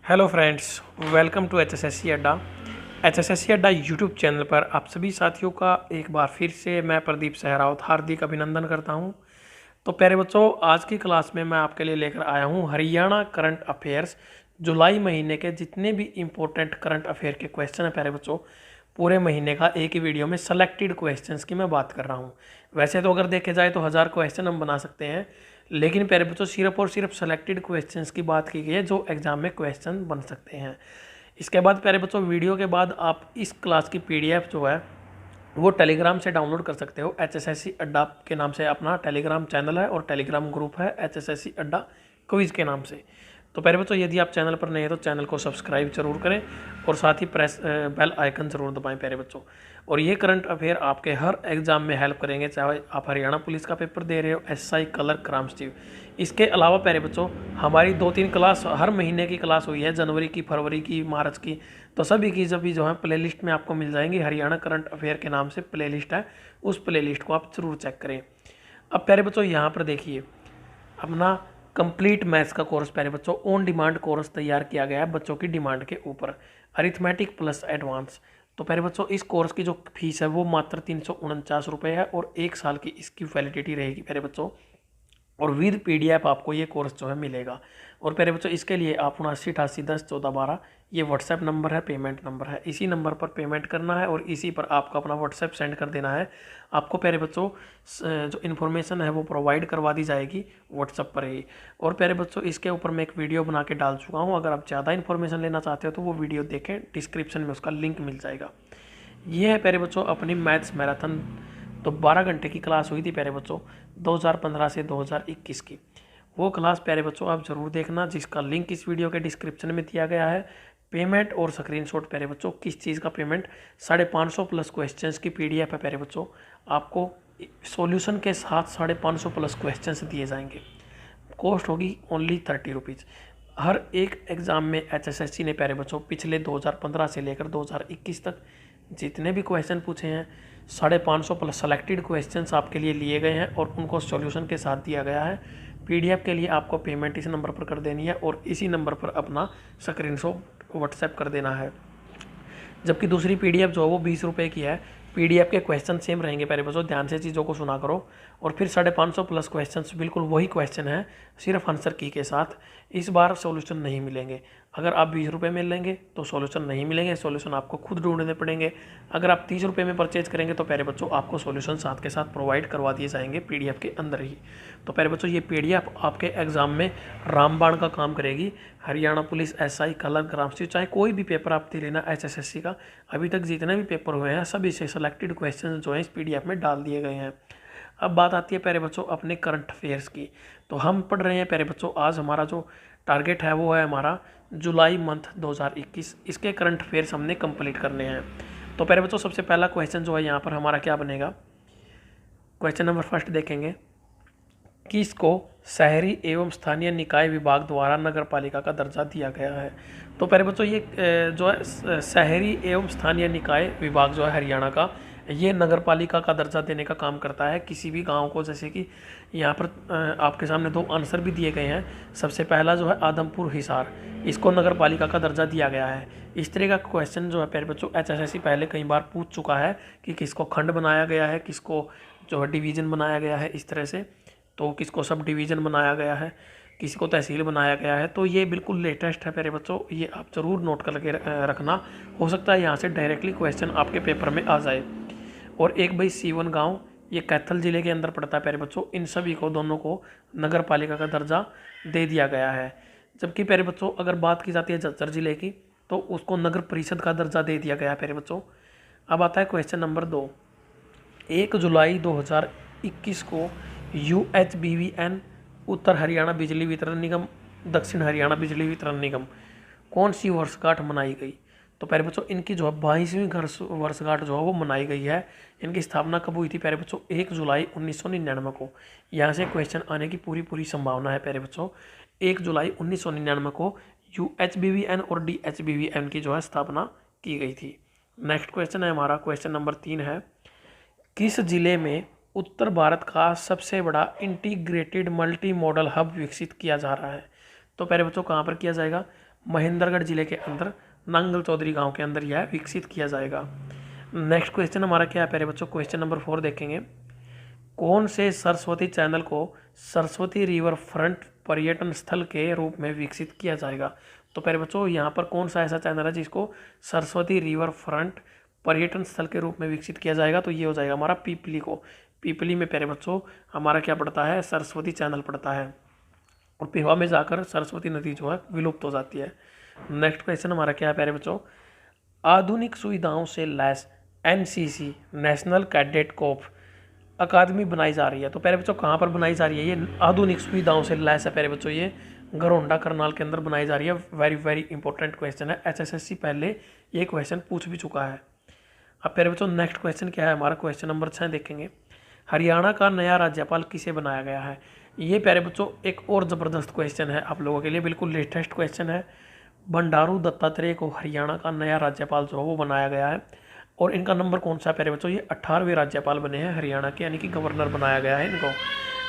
Hello friends, welcome to HSSC Adda. HSSC Adda YouTube channel पर आप सभी साथियों का एक बार फिर से मैं प्रदीप सहरावत हार्दिक अभिनंदन करता हूं। तो प्यारे बच्चों, आज की क्लास में मैं आपके लिए लेकर आया हूं हरियाणा करंट अफेयर्स जुलाई महीने के जितने भी इम्पोर्टेंट करंट अफेयर के क्वेश्चन हैं प्यारे बच्चों, पूरे महीने का एक ही वीडियो में सेलेक्टेड क्वेश्चंस की मैं बात कर रहा हूं। वैसे तो अगर देखे जाए तो 1000 क्वेश्चन हम बना सकते हैं, लेकिन प्यारे बच्चों सिर्फ और सिर्फ सेलेक्टेड क्वेश्चंस की बात की गई है जो एग्जाम में क्वेश्चन बन सकते हैं। इसके बाद प्यारे बच्चों, वीडियो के बाद आप इस क्लास की पीडीएफ जो है वो टेलीग्राम से डाउनलोड कर सकते हो। एचएसएससी अड्डा के नाम से अपना टेलीग्राम चैनल है और टेलीग्राम ग्रुप है एचएसएससी अड्डा क्विज के नाम से। तो प्यारे बच्चों, यदि आप चैनल पर नए हैं तो चैनल को सब्सक्राइब जरूर करें और साथ ही प्रेस बेल आइकन जरूर दबाएं प्यारे बच्चों। और ये करंट अफेयर आपके हर एग्जाम में हेल्प करेंगे, चाहे आप हरियाणा पुलिस का पेपर दे रहे हो, एसआई, कलर, क्राइम स्टीव। इसके अलावा प्यारे बच्चों, हमारी 2-3 क्लास हर महीने की क्लास हुई है, जनवरी की, फरवरी की, मार्च की। तो सभी की सभी जो है प्लेलिस्ट में आपको मिल जाएंगी। हरियाणा करंट अफेयर के नाम से प्लेलिस्ट है, उस प्लेलिस्ट को आप जरूर चेक करें। अब प्यारे बच्चों, यहाँ पर देखिए अपना कंप्लीट मैथ्स का कोर्स प्यारे बच्चों ऑन डिमांड कोर्स तैयार किया गया है बच्चों की डिमांड के ऊपर, अरिथमेटिक प्लस एडवांस। तो प्यारे बच्चों, इस कोर्स की जो फीस है वो मात्र 349 रुपये है और 1 साल की इसकी वैलिडिटी रहेगी प्यारे बच्चों। और विद पीडीएफ आपको ये कोर्स जो है मिलेगा। और प्यारे बच्चों, इसके लिए आप 7988101412 ये व्हाट्सएप नंबर है, पेमेंट नंबर है, इसी नंबर पर पेमेंट करना है और इसी पर आपको अपना व्हाट्सएप सेंड कर देना है। आपको प्यारे बच्चों जो इन्फॉर्मेशन है वो प्रोवाइड करवा दी जाएगी व्हाट्सएप पर ही। और प्यारे बच्चों, इसके ऊपर मैं एक वीडियो बना के डाल चुका हूँ, अगर आप ज़्यादा इन्फॉर्मेशन लेना चाहते हो तो वो वीडियो देखें, डिस्क्रिप्शन में उसका लिंक मिल जाएगा। ये है प्यारे बच्चों अपनी मैथ्स मैराथन। तो 12 घंटे की क्लास हुई थी प्यारे बच्चों 2015 से 2021 की। वो क्लास प्यारे बच्चों आप ज़रूर देखना, जिसका लिंक इस वीडियो के डिस्क्रिप्शन में दिया गया है। पेमेंट और स्क्रीनशॉट प्यारे बच्चों, किस चीज़ का पेमेंट, 550 प्लस क्वेश्चंस की पीडीएफ है प्यारे बच्चों। आपको सॉल्यूशन के साथ 550 प्लस क्वेश्चंस दिए जाएंगे। कॉस्ट होगी ओनली 30 रुपीज़। हर एक एग्ज़ाम में एचएसएससी ने प्यारे बच्चों पिछले 2015 से लेकर 2021 तक जितने भी क्वेश्चन पूछे हैं 550 प्लस सेलेक्टेड क्वेश्चंस आपके लिए लिए गए हैं और उनको सॉल्यूशन के साथ दिया गया है। पीडीएफ के लिए आपको पेमेंट इस नंबर पर कर देनी है और इसी नंबर पर अपना स्क्रीनशॉट व्हाट्सएप कर देना है। जबकि दूसरी पीडीएफ जो है वो 20 रुपये की है। पीडीएफ के क्वेश्चन सेम रहेंगे प्यारे बच्चों, ध्यान से चीज़ों को सुना करो। और फिर 550 प्लस क्वेश्चंस बिल्कुल वही क्वेश्चन है, सिर्फ आंसर की के साथ। इस बार सॉल्यूशन नहीं मिलेंगे। अगर आप 20 रुपये में लेंगे तो सॉल्यूशन नहीं मिलेंगे, सॉल्यूशन आपको खुद ढूंढने पड़ेंगे। अगर आप 30 रुपये में परचेज करेंगे तो प्यारे बच्चों आपको सॉल्यूशन साथ के साथ प्रोवाइड करवा दिए जाएंगे पीडीएफ के अंदर ही। तो प्यारे बच्चों, ये पीडीएफ आपके एग्जाम में रामबाण का काम करेगी। हरियाणा पुलिस, एसआई, कलर, ग्रामस्टी, चाहे कोई भी पेपर आप दे लेना एचएसएससी का, अभी तक जितने भी पेपर हुए हैं सभी से सेलेक्टेड क्वेश्चन जो हैं इस पीडीएफ में डाल दिए गए हैं। अब बात आती है प्यारे बच्चों अपने करंट अफेयर्स की। तो हम पढ़ रहे हैं प्यारे बच्चों, आज हमारा जो टारगेट है वो है हमारा जुलाई मंथ 2021, इसके करंट अफेयर्स हमने कंप्लीट करने हैं। तो प्यारे बच्चों, सबसे पहला क्वेश्चन जो है यहाँ पर हमारा क्या बनेगा, क्वेश्चन नंबर फर्स्ट देखेंगे। किसको शहरी एवं स्थानीय निकाय विभाग द्वारा नगर पालिका का दर्जा दिया गया है। तो प्यारे बच्चों, ये जो है शहरी एवं स्थानीय निकाय विभाग जो है हरियाणा का, ये नगर पालिका का दर्जा देने का काम करता है किसी भी गांव को। जैसे कि यहाँ पर आपके सामने 2 आंसर भी दिए गए हैं। सबसे पहला जो है आदमपुर हिसार, इसको नगर पालिका का दर्जा दिया गया है। इस तरह का क्वेश्चन जो है प्यारे बच्चों एचएसएससी पहले कई बार पूछ चुका है कि किसको खंड बनाया गया है, किसको जो है डिवीज़न बनाया गया है, इस तरह से। तो किसको सब डिवीज़न बनाया गया है, किसी को तहसील बनाया गया है। तो ये बिल्कुल लेटेस्ट है प्यारे बच्चों, ये आप ज़रूर नोट करके रखना। हो सकता है यहाँ से डायरेक्टली क्वेश्चन आपके पेपर में आ जाए। और एक भाई सीवन गांव, ये कैथल जिले के अंदर पड़ता है प्यारे बच्चों। इन सभी को, दोनों को नगर पालिका का दर्जा दे दिया गया है। जबकि प्यारे बच्चों अगर बात की जाती है झज्जर जिले की, तो उसको नगर परिषद का दर्जा दे दिया गया है प्यारे बच्चों। अब आता है क्वेश्चन नंबर 2। 1 जुलाई 2021 को UHBVN उत्तर हरियाणा बिजली वितरण निगम, दक्षिण हरियाणा बिजली वितरण निगम कौन सी वर्षगांठ मनाई गई। तो प्यारे बच्चों इनकी जो है 22वीं वर्षगांठ जो है वो मनाई गई है। इनकी स्थापना कब हुई थी प्यारे बच्चों, 1 जुलाई 1999 को। यहाँ से क्वेश्चन आने की पूरी संभावना है प्यारे बच्चों। 1 जुलाई 1999 को UHBVN और DHBVN की जो है स्थापना की गई थी। नेक्स्ट क्वेश्चन है हमारा, क्वेश्चन नंबर 3 है। किस जिले में उत्तर भारत का सबसे बड़ा इंटीग्रेटेड मल्टी मॉडल हब विकसित किया जा रहा है। तो प्यारे बच्चों कहाँ पर किया जाएगा, महेंद्रगढ़ जिले के अंदर नांगल चौधरी गांव के अंदर यह विकसित किया जाएगा। नेक्स्ट क्वेश्चन हमारा क्या है प्यारे बच्चों, क्वेश्चन नंबर 4 देखेंगे। कौन से सरस्वती चैनल को सरस्वती रिवर फ्रंट पर्यटन स्थल के रूप में विकसित किया जाएगा? तो प्यारे बच्चों यहाँ पर कौन सा ऐसा चैनल है जिसको सरस्वती रिवर फ्रंट पर्यटन स्थल के रूप में विकसित किया जाएगा? तो ये हो जाएगा हमारा पीपली को। पीपली में प्यारे बच्चों हमारा क्या पड़ता है, सरस्वती चैनल पड़ता है, और पेवा में जाकर सरस्वती नदी जो है विलुप्त हो जाती है। नेक्स्ट क्वेश्चन हमारा क्या है प्यारे बच्चों, आधुनिक सुविधाओं से lace NCC national cadet corps अकादमी बनाई जा रही है। तो प्यारे बच्चों कहाँ पर बनाई जा रही है? ये आधुनिक सुविधाओं से लैस है प्यारे बच्चों, ये घरोंडा करनाल के अंदर बनाई जा रही है। वेरी वेरी इंपॉर्टेंट क्वेश्चन है, एचएसएससी पहले ये क्वेश्चन पूछ भी चुका है। अब प्यारे बच्चों नेक्स्ट क्वेश्चन क्या है हमारा, क्वेश्चन नंबर 6 देखेंगे। हरियाणा का नया राज्यपाल किसे बनाया गया है? ये प्यारे बच्चों एक और ज़बरदस्त क्वेश्चन है आप लोगों के लिए, बिल्कुल लेटेस्ट क्वेश्चन है। बंडारू दत्तात्रेय को हरियाणा का नया राज्यपाल जो है वो बनाया गया है, और इनका नंबर कौन सा है प्यारे बच्चों? ये 18वें राज्यपाल बने हैं हरियाणा के, यानी कि गवर्नर बनाया गया है इनको।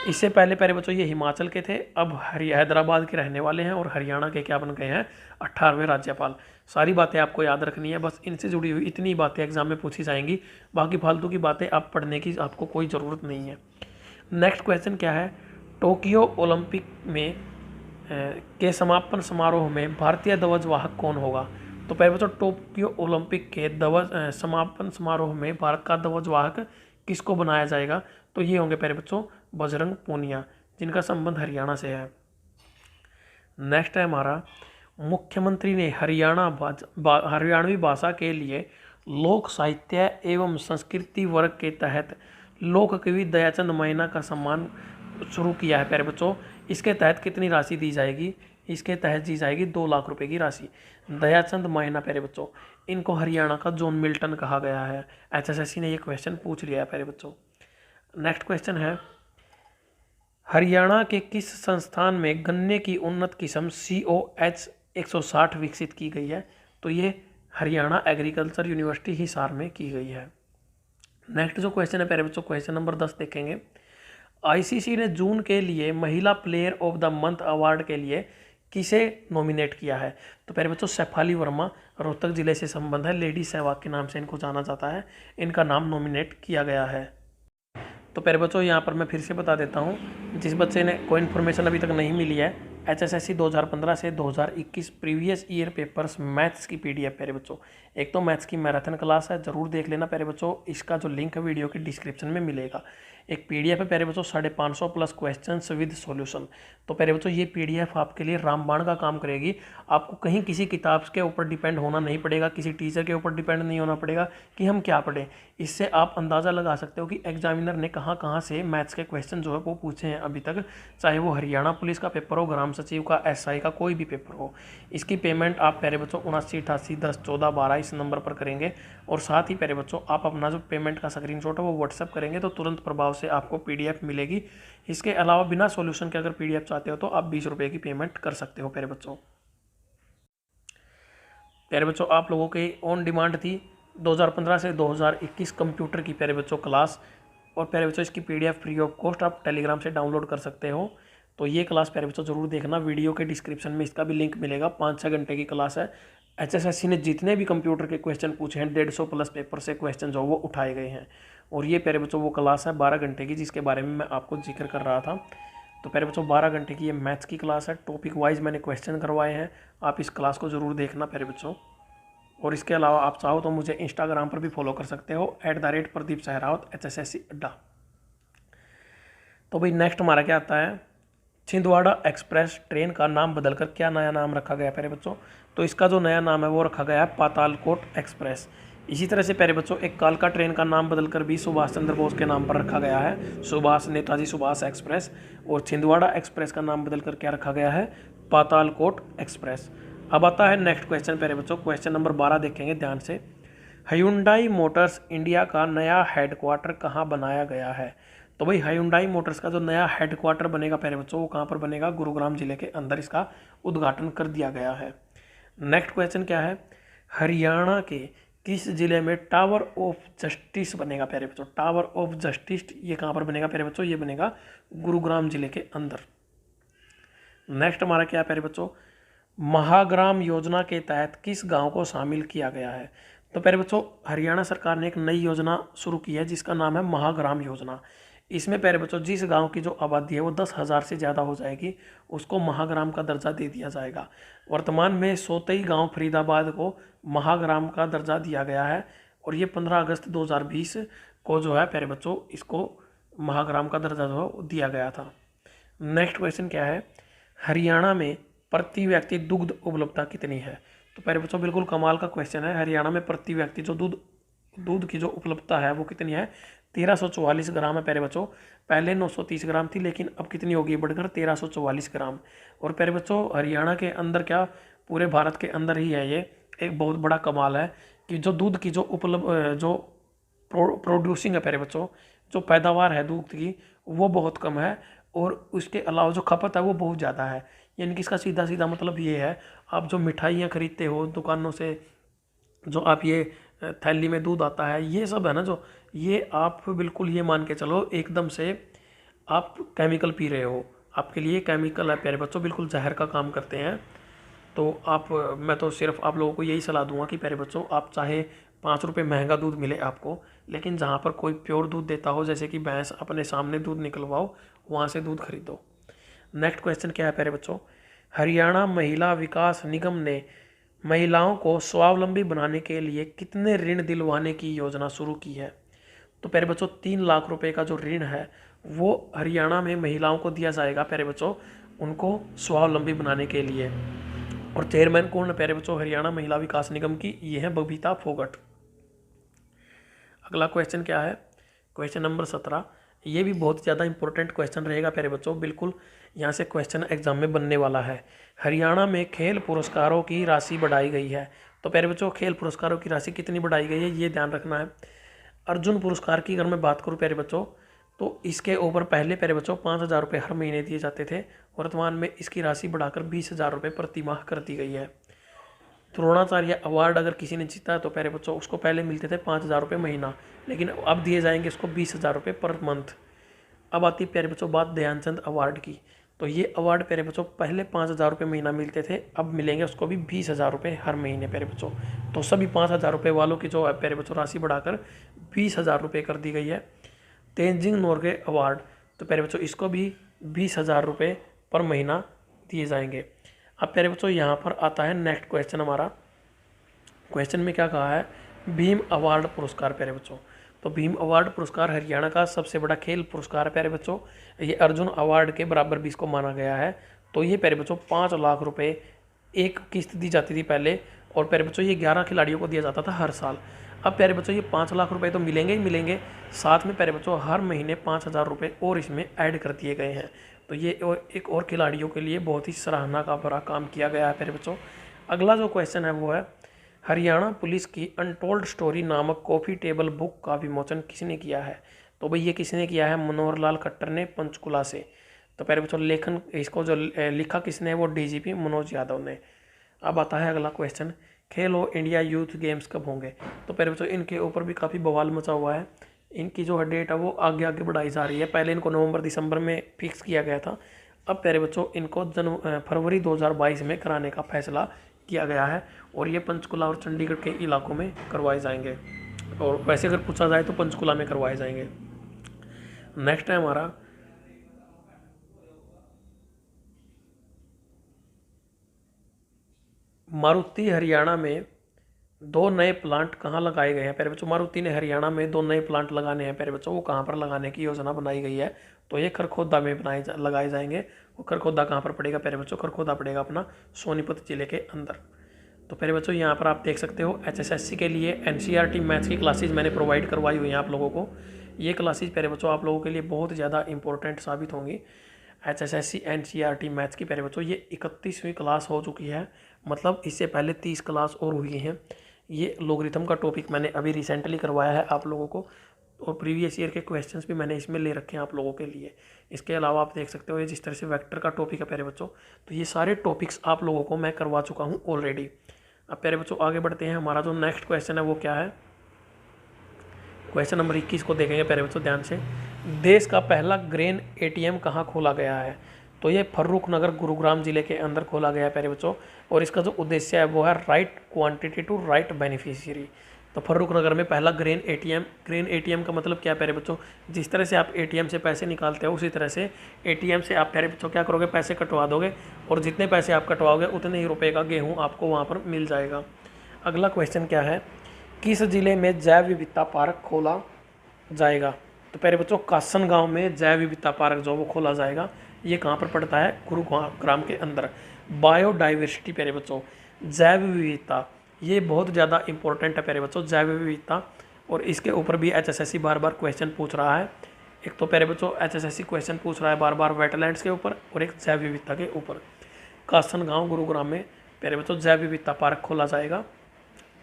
इससे पहले प्यारे बच्चों ये हिमाचल के थे, अब हैदराबाद के रहने वाले हैं और हरियाणा के क्या बन गए हैं, 18वें राज्यपाल। सारी बातें आपको याद रखनी है, बस इनसे जुड़ी हुई इतनी बातें एग्जाम में पूछी जाएंगी, बाकी फालतू की बातें आप पढ़ने की आपको कोई ज़रूरत नहीं है। नेक्स्ट क्वेश्चन क्या है, टोक्यो ओलंपिक में के समापन समारोह में भारतीय ध्वज वाहक कौन होगा? तो पहले बच्चों टोक्यो ओलंपिक के समापन समारोह में भारत का ध्वज वाहक किसको बनाया जाएगा? तो ये होंगे पहले बच्चों बजरंग पूनिया, जिनका संबंध हरियाणा से है। नेक्स्ट है हमारा, मुख्यमंत्री ने हरियाणवी भाषा के लिए लोक साहित्य एवं संस्कृति वर्ग के तहत लोक कवि दयाचंद मैना का सम्मान शुरू किया है प्यारे बच्चों। इसके तहत कितनी राशि दी जाएगी? इसके तहत दी जाएगी 2 लाख रुपए की राशि। दयाचंद मैना प्यारे बच्चों, इनको हरियाणा का जॉन मिल्टन कहा गया है। एचएसएससी ने ये क्वेश्चन पूछ लिया है प्यारे बच्चों। नेक्स्ट क्वेश्चन है, हरियाणा के किस संस्थान में गन्ने की उन्नत किस्म COH 160 विकसित की गई है? तो ये हरियाणा एग्रीकल्चर यूनिवर्सिटी हिसार में की गई है। नेक्स्ट जो क्वेश्चन है प्यारे बच्चों, क्वेश्चन नंबर 10 देखेंगे। आईसीसी ने जून के लिए महिला player of the month award के लिए किसे नॉमिनेट किया है? तो प्यारे बच्चों शेफाली वर्मा, रोहतक जिले से संबंध है, लेडी सहवाग के नाम से इनको जाना जाता है, इनका नाम नॉमिनेट किया गया है। तो प्यारे बच्चों यहाँ पर मैं फिर से बता देता हूँ, जिस बच्चे ने कोई इन्फॉर्मेशन अभी तक नहीं मिली है, एचएसएससी 2015 से 2021 प्रीवियस ईयर पेपर्स मैथ्स की पीडीएफ प्यारे बच्चों, एक तो मैथ्स की मैराथन क्लास है, जरूर देख लेना प्यारे बच्चों। इसका जो लिंक है वीडियो के डिस्क्रिप्शन में मिलेगा। एक पीडीएफ है प्यारे बच्चों 550 प्लस क्वेश्चंस विद सॉल्यूशन। तो प्यारे बच्चों ये पीडीएफ आपके लिए रामबाण का काम करेगी। आपको कहीं किसी किताब के ऊपर डिपेंड होना नहीं पड़ेगा, किसी टीचर के ऊपर डिपेंड नहीं होना पड़ेगा कि हम क्या पढ़ें। इससे आप अंदाज़ा लगा सकते हो कि एग्जामिनर ने कहाँ कहाँ से मैथ्स के क्वेश्चन जो है वो पूछे हैं अभी तक, चाहे वो हरियाणा पुलिस का पेपर हो, ग्राम सचिव का, एसआई का, कोई भी पेपर हो। इसकी पेमेंट आप प्यारे बच्चों 79 88 10 14 12 इस नंबर पर करेंगे, और साथ ही प्यारे बच्चों आप अपना जो पेमेंट का स्क्रीनशॉट है वो व्हाट्सएप करेंगे तो तुरंत प्रभाव से आपको पीडीएफ मिलेगी। इसके अलावा बिना सॉल्यूशन के अगर पीडीएफ चाहते हो तो आप 20 रुपये की पेमेंट कर सकते हो प्यारे बच्चों। प्यारे बच्चों आप लोगों की ऑन डिमांड थी 2015 से 2021 कंप्यूटर की प्यारे बच्चों क्लास, और प्यारे बच्चों इसकी पीडीएफ फ्री ऑफ कॉस्ट आप टेलीग्राम से डाउनलोड कर सकते हो। तो ये क्लास प्यारे बच्चों जरूर देखना, वीडियो के डिस्क्रिप्शन में इसका भी लिंक मिलेगा। 5-6 घंटे की क्लास है। एचएसएससी ने जितने भी कंप्यूटर के क्वेश्चन पूछे हैं 150 प्लस पेपर से क्वेश्चन जो वो उठाए गए हैं, और ये प्यारे बच्चों वो क्लास है 12 घंटे की जिसके बारे में मैं आपको जिक्र कर रहा था। तो प्यारे बच्चों 12 घंटे की ये मैथ्स की क्लास है, टॉपिक वाइज मैंने क्वेश्चन करवाए हैं। आप इस क्लास को ज़रूर देखना प्यारे बच्चों। और इसके अलावा आप चाहो तो मुझे इंस्टाग्राम पर भी फॉलो कर सकते हो @प्रदीप सहरावत HSSC अड्डा। तो भाई नेक्स्ट हमारा क्या आता है, छिंदवाड़ा एक्सप्रेस ट्रेन का नाम बदलकर क्या नया नाम रखा गया प्यारे बच्चों? तो इसका जो नया नाम है वो रखा गया है पातालकोट एक्सप्रेस। इसी तरह से प्यारे बच्चों एक कालका ट्रेन का नाम बदलकर भी सुभाष चंद्र बोस के नाम पर रखा गया है, नेताजी सुभाष एक्सप्रेस। और छिंदवाड़ा एक्सप्रेस का नाम बदलकर क्या रखा गया है, पातालकोट एक्सप्रेस। अब आता है नेक्स्ट क्वेश्चन प्यारे बच्चों, क्वेश्चन नंबर 12 देखेंगे ध्यान से। ह्यूंडई मोटर्स इंडिया का नया हेडक्वार्टर कहाँ बनाया गया है? तो भाई ह्यूंडई मोटर्स का जो नया हेडक्वार्टर बनेगा प्यारे बच्चों वो कहाँ पर बनेगा, गुरुग्राम जिले के अंदर इसका उद्घाटन कर दिया गया है। नेक्स्ट क्वेश्चन क्या है, हरियाणा के किस जिले में टावर ऑफ जस्टिस बनेगा प्यारे बच्चों? टावर ऑफ जस्टिस ये कहाँ पर बनेगा प्यारे बच्चों? ये बनेगा गुरुग्राम जिले के अंदर। नेक्स्ट हमारा क्या है प्यारे बच्चों, महाग्राम योजना के तहत किस गांव को शामिल किया गया है? तो प्यारे बच्चों, हरियाणा सरकार ने एक नई योजना शुरू की है जिसका नाम है महाग्राम योजना। इसमें प्यारे बच्चों, जिस गांव की जो आबादी है वो 10,000 से ज़्यादा हो जाएगी, उसको महाग्राम का दर्जा दे दिया जाएगा। वर्तमान में सोतई गांव फरीदाबाद को महाग्राम का दर्जा दिया गया है और ये 15 अगस्त 2020 को जो है प्यारे बच्चों, इसको महाग्राम का दर्जा जो है दिया गया था। नेक्स्ट क्वेश्चन क्या है? हरियाणा में प्रति व्यक्ति दुग्ध उपलब्धता कितनी है? तो प्यारे बच्चों, बिल्कुल कमाल का क्वेश्चन है। हरियाणा में प्रति व्यक्ति जो दूध की जो उपलब्धता है वो कितनी है? 1344 ग्राम है प्यारे बच्चों। पहले 930 ग्राम थी, लेकिन अब कितनी होगी बढ़कर 1344 ग्राम। और प्यारे बच्चों, हरियाणा के अंदर क्या, पूरे भारत के अंदर ही है ये एक बहुत बड़ा कमाल है कि जो दूध की जो प्रोड्यूसिंग है प्यारे बच्चों, जो पैदावार है दूध की वो बहुत कम है और उसके अलावा जो खपत है वो बहुत ज़्यादा है। यानी कि इसका सीधा सीधा मतलब ये है, आप जो मिठाइयाँ खरीदते हो दुकानों से, जो आप ये थैली में दूध आता है, ये सब है ना, जो ये आप बिल्कुल ये मान के चलो एकदम से आप केमिकल पी रहे हो। आपके लिए केमिकल है प्यारे बच्चों, बिल्कुल जहर का काम करते हैं। तो मैं तो सिर्फ आप लोगों को यही सलाह दूंगा कि प्यारे बच्चों, आप चाहे 5 रुपये महंगा दूध मिले आपको, लेकिन जहाँ पर कोई प्योर दूध देता हो, जैसे कि भैंस अपने सामने दूध निकलवाओ, वहाँ से दूध खरीदो। नेक्स्ट क्वेश्चन क्या है प्यारे बच्चों? हरियाणा महिला विकास निगम ने महिलाओं को स्वावलंबी बनाने के लिए कितने ऋण दिलवाने की योजना शुरू की है? तो प्यारे बच्चों, 3 लाख रुपए का जो ऋण है वो हरियाणा में महिलाओं को दिया जाएगा प्यारे बच्चों, उनको स्वावलंबी बनाने के लिए। और चेयरमैन कौन है प्यारे बच्चों हरियाणा महिला विकास निगम की? ये है बबीता फोगट। अगला क्वेश्चन क्या है? Question number 17। ये भी बहुत ज़्यादा इंपॉर्टेंट क्वेश्चन रहेगा प्यारे बच्चों, बिल्कुल यहाँ से क्वेश्चन एग्जाम में बनने वाला है। हरियाणा में खेल पुरस्कारों की राशि बढ़ाई गई है। तो प्यारे बच्चों, खेल पुरस्कारों की राशि कितनी बढ़ाई गई है ये ध्यान रखना है। अर्जुन पुरस्कार की अगर मैं बात करूँ प्यारे बच्चों, तो इसके ऊपर पहले प्यारे बच्चों 5,000 रुपये हर महीने दिए जाते थे। वर्तमान में इसकी राशि बढ़ाकर 20,000 रुपये प्रति माह कर दी गई है। द्रोणाचार्य अवार्ड अगर किसी ने जीता तो प्यारे बच्चों, उसको पहले मिलते थे 5,000 रुपये महीना, लेकिन अब दिए जाएंगे उसको 20,000 रुपये पर मंथ। अब आती प्यारे बच्चों बात ध्यानचंद अवार्ड की। तो ये अवार्ड प्यारे बच्चों पहले 5,000 रुपये महीना मिलते थे, अब मिलेंगे उसको भी 20,000 रुपये हर महीने प्यारे बच्चों। तो सभी 5,000 रुपये वालों की जो है प्यारे बच्चों राशि बढ़ाकर 20,000 रुपये कर दी गई है। तेंजिंग नोर्गे अवार्ड, तो प्यारे बच्चों इसको भी 20,000 रुपये पर महीना दिए जाएंगे। अब प्यारे बच्चों यहाँ पर आता है नेक्स्ट क्वेश्चन हमारा। क्वेश्चन में क्या कहा है? भीम अवार्ड पुरस्कार प्यारे बच्चों। तो भीम अवार्ड पुरस्कार हरियाणा का सबसे बड़ा खेल पुरस्कार है प्यारे बच्चों। ये अर्जुन अवार्ड के बराबर भी इसको माना गया है। तो ये प्यारे बच्चों 5 लाख रुपए एक किस्त दी जाती थी पहले, और प्यारे बच्चों ये 11 खिलाड़ियों को दिया जाता था हर साल। अब प्यारे बच्चों ये 5 लाख रुपए तो मिलेंगे ही मिलेंगे, साथ में प्यारे बच्चों हर महीने 5,000 रुपये और इसमें ऐड कर दिए गए हैं। तो ये एक और खिलाड़ियों के लिए बहुत ही सराहना का भरा काम किया गया है प्यारे बच्चों। अगला जो क्वेश्चन है वो है, हरियाणा पुलिस की अनटोल्ड स्टोरी नामक कॉफ़ी टेबल बुक का विमोचन किसने किया है? तो भाई ये किसने किया है? मनोहर लाल खट्टर ने पंचकुला से। तो प्यारे बच्चों लेखन इसको जो लिखा किसने है वो डीजीपी मनोज यादव ने। अब आता है अगला क्वेश्चन, खेलो इंडिया यूथ गेम्स कब होंगे? तो प्यारे बच्चों इनके ऊपर भी काफ़ी बवाल मचा हुआ है। इनकी जो डेट है वो आगे आगे बढ़ाई जा रही है। पहले इनको नवंबर दिसंबर में फिक्स किया गया था, अब प्यारे बच्चों इनको फरवरी 2022 में कराने का फैसला किया गया है, और ये पंचकुला और चंडीगढ़ के इलाकों में करवाए जाएंगे। और वैसे अगर पूछा जाए तो पंचकुला में करवाए जाएंगे। नेक्स्ट है हमारा, मारुति हरियाणा में 2 नए प्लांट कहाँ लगाए गए हैं? प्यारे बच्चों मारुति ने हरियाणा में 2 नए प्लांट लगाने हैं प्यारे बच्चों। वो कहाँ पर लगाने की योजना बनाई गई है? तो ये खरखोदा में लगाए जाएंगे। वो खरखोदा कहाँ पर पड़ेगा प्यारे बच्चों? खरखोदा पड़ेगा अपना सोनीपत जिले के अंदर। तो प्यारे बच्चों यहाँ पर आप देख सकते हो HSSC के लिए NCERT मैथ्स की क्लासेज मैंने प्रोवाइड करवाई हुई हैं आप लोगों को। ये क्लासेज प्यारे बच्चों आप लोगों के लिए बहुत ज़्यादा इंपॉर्टेंट साबित होंगी। HSSC NCERT मैथ्स की प्यारे बच्चों ये 31वीं क्लास हो चुकी है, मतलब इससे पहले 30 क्लास और हुई हैं। ये लोगरिथम का टॉपिक मैंने अभी रिसेंटली करवाया है आप लोगों को, और प्रीवियस ईयर के क्वेश्चंस भी मैंने इसमें ले रखे हैं आप लोगों के लिए। इसके अलावा आप देख सकते हो ये जिस तरह से वेक्टर का टॉपिक है प्यारे बच्चों, तो ये सारे टॉपिक्स आप लोगों को मैं करवा चुका हूँ ऑलरेडी। अब प्यारे बच्चों आगे बढ़ते हैं। हमारा जो नेक्स्ट क्वेश्चन है वो क्या है? क्वेश्चन नंबर 21 को देखेंगे प्यारे बच्चों ध्यान से। देश का पहला ग्रेन ATM कहाँ खोला गया है? तो ये फर्रुखनगर गुरुग्राम ज़िले के अंदर खोला गया है प्यारे बच्चों। और इसका जो उद्देश्य है वो है right quantity to right beneficiary. तो फर्रुखनगर में पहला ग्रेन एटीएम। ग्रेन एटीएम का मतलब क्या है प्यारे बच्चों, जिस तरह से आप एटीएम से पैसे निकालते हो उसी तरह से एटीएम से आप प्यारे बच्चों क्या करोगे, पैसे कटवा दोगे और जितने पैसे आप कटवाओगे उतने ही रुपए का गेहूँ आपको वहाँ पर मिल जाएगा। अगला क्वेश्चन क्या है, किस जिले में जैव विविधता पार्क खोला जाएगा। तो प्यारे बच्चों कासन गांव में जैव विविधता पार्क जो वो खोला जाएगा। ये कहाँ पर पड़ता है, गुरुग्राम के अंदर। बायोडाइवर्सिटी प्यारे बच्चों, जैव विविधता, ये बहुत ज़्यादा इंपॉर्टेंट है प्यारे बच्चों, जैव विविधता। और इसके ऊपर भी एचएसएससी बार बार क्वेश्चन पूछ रहा है। एक तो प्यारे बच्चों एचएसएससी क्वेश्चन पूछ रहा है बार बार वेटलैंड्स के ऊपर और एक जैव विविधता के ऊपर। कासन गाँव गुरुग्राम में प्यारे बच्चों जैव विविधता पार्क खोला जाएगा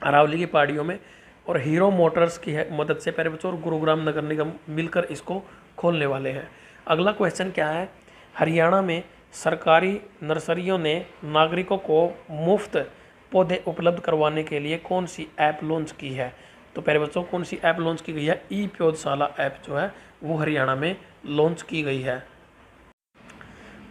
अरावली की पहाड़ियों में। और हीरो मोटर्स की मदद से प्यारे बच्चों और गुरुग्राम नगर निगम मिलकर इसको खोलने वाले हैं। अगला क्वेश्चन क्या है, हरियाणा में सरकारी नर्सरियों ने नागरिकों को मुफ्त पौधे उपलब्ध करवाने के लिए कौन सी ऐप लॉन्च की है। तो प्यारे बच्चों कौन सी ऐप लॉन्च की गई है, ई पौधशाला ऐप जो है वो हरियाणा में लॉन्च की गई है।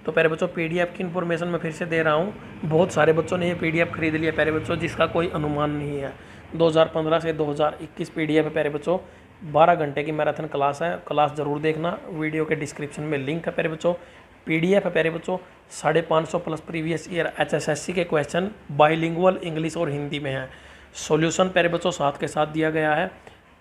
तो प्यारे बच्चों पीडीएफ की इन्फॉर्मेशन मैं फिर से दे रहा हूँ। बहुत सारे बच्चों ने ये पीडीएफ खरीद लिया प्यारे बच्चों, जिसका कोई अनुमान नहीं है। 2015 से 2021 पीडीएफ है प्यारे बच्चों। 12 घंटे की मैराथन क्लास है, क्लास ज़रूर देखना। वीडियो के डिस्क्रिप्शन में लिंक है प्यारे बच्चों। पीडीएफ है प्यारे बच्चों 550 प्लस प्रीवियस ईयर एचएसएससी के क्वेश्चन बाइलिंगुअल इंग्लिश और हिंदी में है। सॉल्यूशन प्यारे बच्चों साथ के साथ दिया गया है।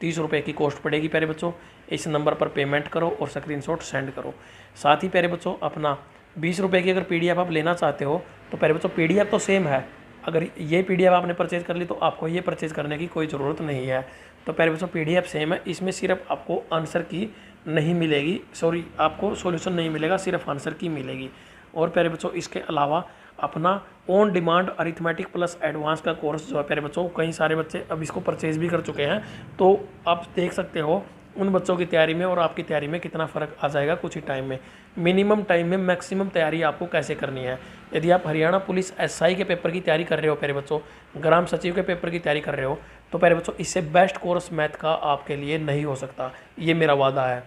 30 रुपये की कॉस्ट पड़ेगी प्यारे बच्चों। इस नंबर पर पेमेंट करो और स्क्रीनशॉट सेंड करो। साथ ही प्यारे बच्चों अपना 20 रुपये की अगर पीडीएफ आप लेना चाहते हो तो प्यारे बच्चों पीडीएफ तो सेम है। अगर ये पीडीएफ आपने परचेज कर ली तो आपको ये परचेज करने की कोई ज़रूरत नहीं है। तो प्यारे बच्चों पीडीएफ सेम है, इसमें सिर्फ आपको आंसर की नहीं मिलेगी, सॉरी आपको सॉल्यूशन नहीं मिलेगा, सिर्फ आंसर की मिलेगी। और प्यारे बच्चों इसके अलावा अपना on demand arithmetic plus advance का कोर्स जो है प्यारे बच्चों, कई सारे बच्चे अब इसको परचेज भी कर चुके हैं। तो आप देख सकते हो उन बच्चों की तैयारी में और आपकी तैयारी में कितना फ़र्क आ जाएगा कुछ ही टाइम में। मिनिमम टाइम में मैक्सिमम तैयारी आपको कैसे करनी है। यदि आप हरियाणा पुलिस एसआई के पेपर की तैयारी कर रहे हो प्यारे बच्चों, ग्राम सचिव के पेपर की तैयारी कर रहे हो, तो प्यारे बच्चों इससे बेस्ट कोर्स मैथ का आपके लिए नहीं हो सकता, ये मेरा वादा है।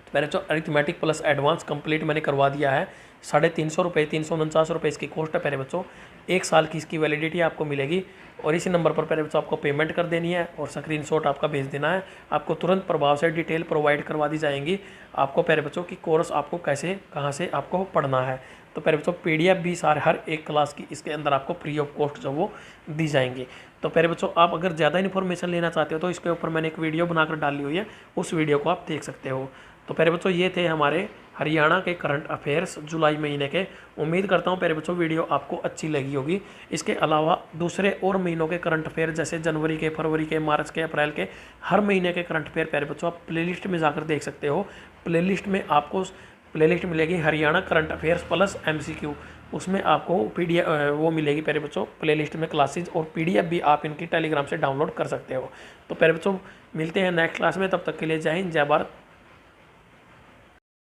प्यारे बच्चों अरिथमेटिक प्लस एडवांस कंप्लीट मैंने करवा दिया है। 350 रुपये, 349 रुपये इसकी कॉस्ट है प्यारे बच्चों। 1 साल की इसकी वैलिडिटी आपको मिलेगी और इसी नंबर पर प्यारे बच्चों आपको पेमेंट कर देनी है और स्क्रीनशॉट आपका भेज देना है। आपको तुरंत प्रभाव से डिटेल प्रोवाइड करवा दी जाएंगी आपको प्यारे बच्चों की कोर्स आपको कैसे कहाँ से आपको पढ़ना है। तो प्यारे बच्चों पीडीएफ भी सारे हर एक क्लास की इसके अंदर आपको फ्री ऑफ कॉस्ट जो वो दी जाएंगी। तो प्यारे बच्चों आप अगर ज़्यादा इन्फॉर्मेशन लेना चाहते हो तो इसके ऊपर मैंने एक वीडियो बनाकर डाली हुई है, उस वीडियो को आप देख सकते हो। तो प्यारे बच्चों ये थे हमारे हरियाणा के करंट अफेयर्स जुलाई महीने के। उम्मीद करता हूँ प्यारे बच्चों वीडियो आपको अच्छी लगी होगी। इसके अलावा दूसरे और महीनों के करंट अफेयर जैसे जनवरी के, फरवरी के, मार्च के, अप्रैल के, हर महीने के करंट अफेयर प्यारे बच्चों आप प्लेलिस्ट में जाकर देख सकते हो। प्लेलिस्ट में आपको प्लेलिस्ट मिलेगी Haryana current affairs plus MCQ, उसमें आपको पीडीएफ वो मिलेगी प्यारे बच्चों प्लेलिस्ट में क्लासेज, और पीडीएफ भी आप इनकी टेलीग्राम से डाउनलोड कर सकते हो। तो प्यारे बच्चों मिलते हैं नेक्स्ट क्लास में, तब तक के लिए जय हिंद जय भारत।